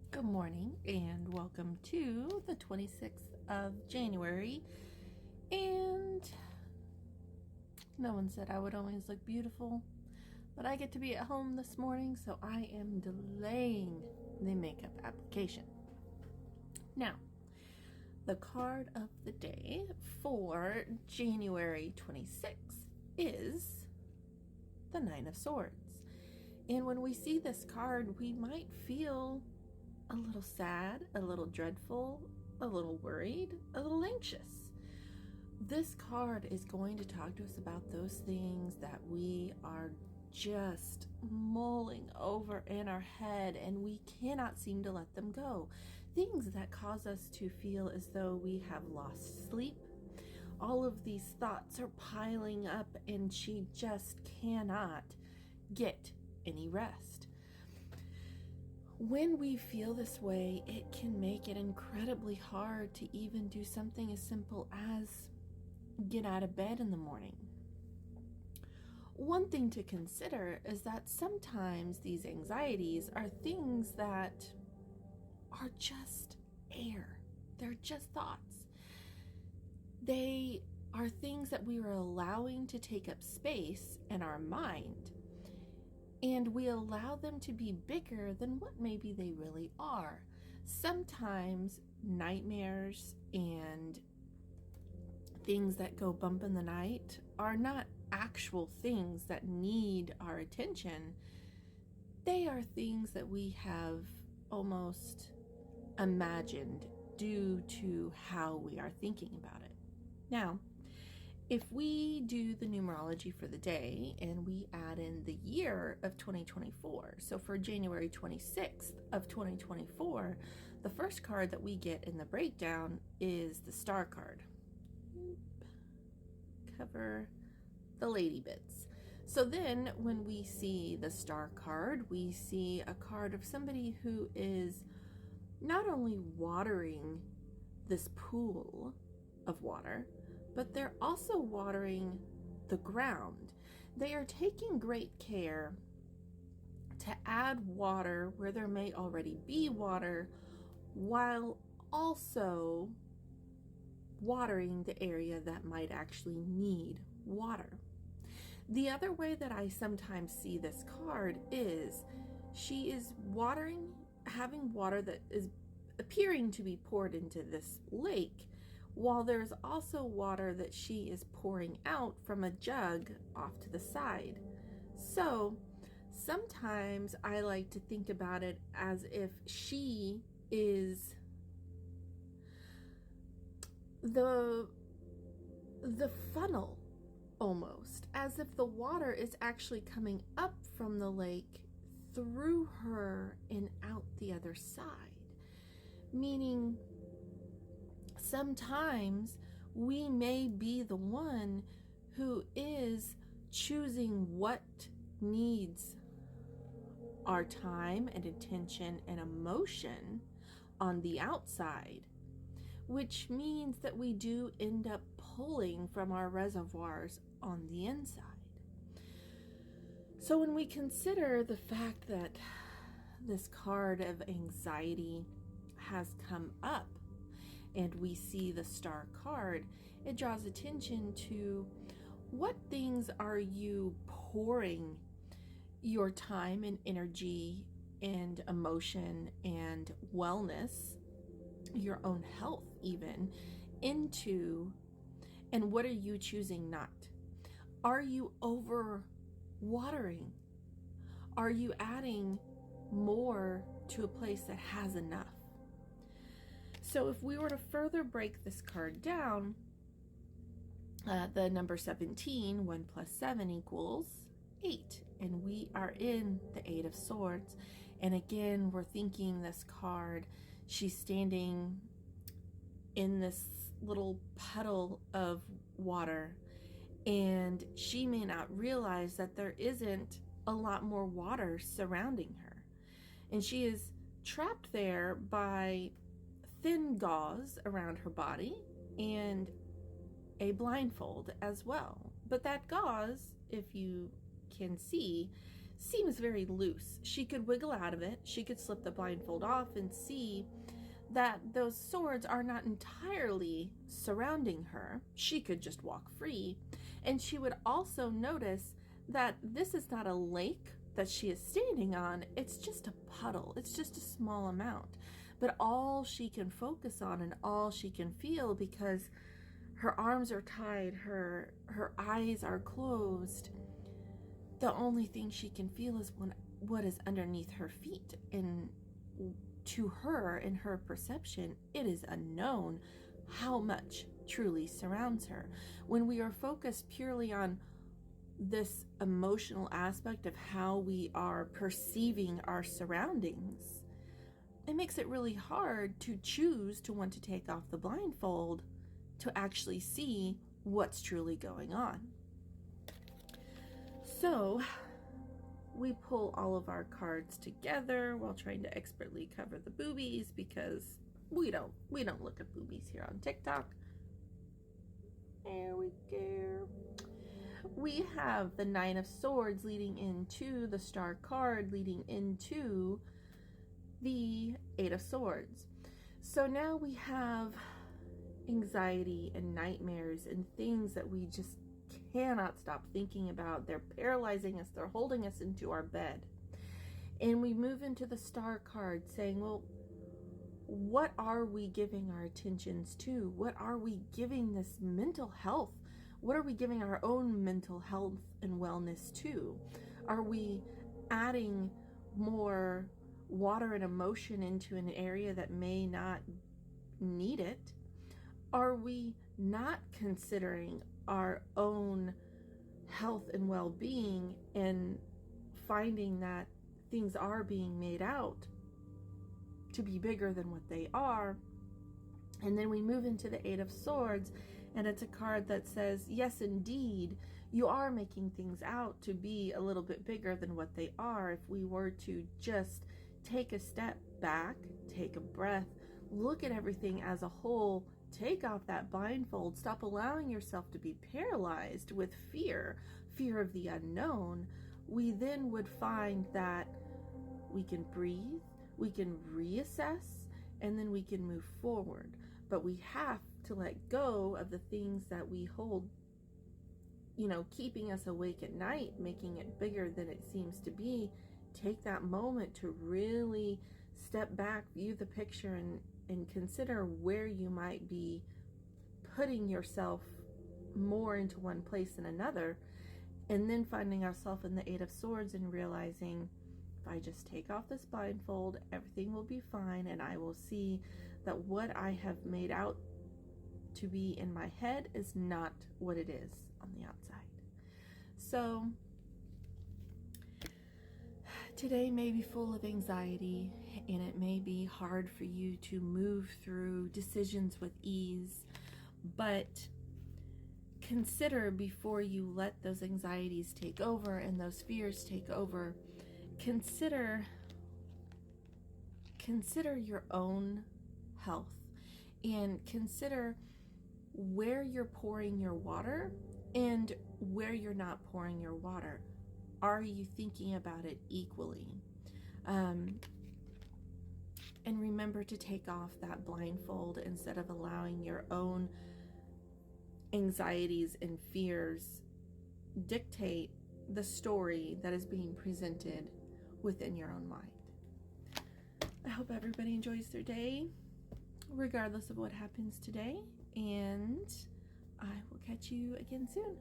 Good morning and welcome to the 26th of January. And no one said I would always look beautiful, but I get to be at home this morning, so I am delaying the makeup application. Now, the card of the day for January 26th is the Nine of Swords. And when we see this card, we might feel a little sad, a little dreadful, a little worried, a little anxious. This card is going to talk to us about those things that we are just mulling over in our head and we cannot seem to let them go. Things that cause us to feel as though we have lost sleep. All of these thoughts are piling up and she just cannot get any rest. When we feel this way, it can make it incredibly hard to even do something as simple as get out of bed in the morning. One thing to consider is that sometimes these anxieties are things that are just air. They're just thoughts. They are things that we are allowing to take up space in our mind, and we allow them to be bigger than what maybe they really are. Sometimes nightmares and things that go bump in the night are not actual things that need our attention. They are things that we have almost imagined due to how we are thinking about it. Now, if we do the numerology for the day and we add in the year of 2024, so for January 26th of 2024, the first card that we get in the breakdown is the Star card. Cover the lady bits. So then when we see the Star card, we see a card of somebody who is not only watering this pool of water, but they're also watering the ground. They are taking great care to add water where there may already be water, while also watering the area that might actually need water. The other way that I sometimes see this card is she is watering, having water that is appearing to be poured into this lake, while there's also water that she is pouring out from a jug off to the side. So sometimes I like to think about it as if she is the funnel, almost as if the water is actually coming up from the lake through her and out the other side. Meaning sometimes we may be the one who is choosing what needs our time and attention and emotion on the outside, which means that we do end up pulling from our reservoirs on the inside. So when we consider the fact that this card of anxiety has come up and we see the Star card, it draws attention to what things are you pouring your time and energy and emotion and wellness, your own health even, into, and what are you choosing not? Are you over watering? Are you adding more to a place that has enough? So if we were to further break this card down, the number 17, 1 plus 7 equals 8. And we are in the 8 of Swords. And again, we're thinking this card, she's standing in this little puddle of water, and she may not realize that there isn't a lot more water surrounding her. And she is trapped there by thin gauze around her body and a blindfold as well. But that gauze, if you can see, seems very loose. She could wiggle out of it. She could slip the blindfold off and see that those swords are not entirely surrounding her. She could just walk free. And she would also notice that this is not a lake that she is standing on. It's just a puddle. It's just a small amount. But all she can focus on and all she can feel, because her arms are tied, her eyes are closed, the only thing she can feel is what is underneath her feet. And to her, in her perception, it is unknown how much truly surrounds her. When we are focused purely on this emotional aspect of how we are perceiving our surroundings, it makes it really hard to choose to want to take off the blindfold to actually see what's truly going on. So we pull all of our cards together while trying to expertly cover the boobies, because we don't look at boobies here on TikTok. There we go. We have the Nine of Swords leading into the Star card, leading into the Eight of Swords. So now we have anxiety and nightmares and things that we just cannot stop thinking about. They're paralyzing us. They're holding us into our bed. And we move into the Star card saying, well, what are we giving our attentions to? What are we giving this mental health? What are we giving our own mental health and wellness to? Are we adding more water and emotion into an area that may not need it? Are we not considering our own health and well-being and finding that things are being made out to be bigger than what they are? And then we move into the Eight of Swords, and it's a card that says, yes, indeed, you are making things out to be a little bit bigger than what they are. If we were to just take a step back, take a breath, look at everything as a whole, take off that blindfold, stop allowing yourself to be paralyzed with fear of the unknown, we then would find that we can breathe, we can reassess, and then we can move forward. But we have to let go of the things that we hold, keeping us awake at night, making it bigger than it seems to be. Take that moment to really step back, view the picture, and consider where you might be putting yourself more into one place than another, and then finding ourselves in the Eight of Swords and realizing, if I just take off this blindfold, everything will be fine, and I will see that what I have made out to be in my head is not what it is on the outside. So today may be full of anxiety, and it may be hard for you to move through decisions with ease, but consider, before you let those anxieties take over and those fears take over, consider your own health, and consider where you're pouring your water and where you're not pouring your water. Are you thinking about it equally? And remember to take off that blindfold instead of allowing your own anxieties and fears dictate the story that is being presented within your own mind. I hope everybody enjoys their day, regardless of what happens today, and I will catch you again soon.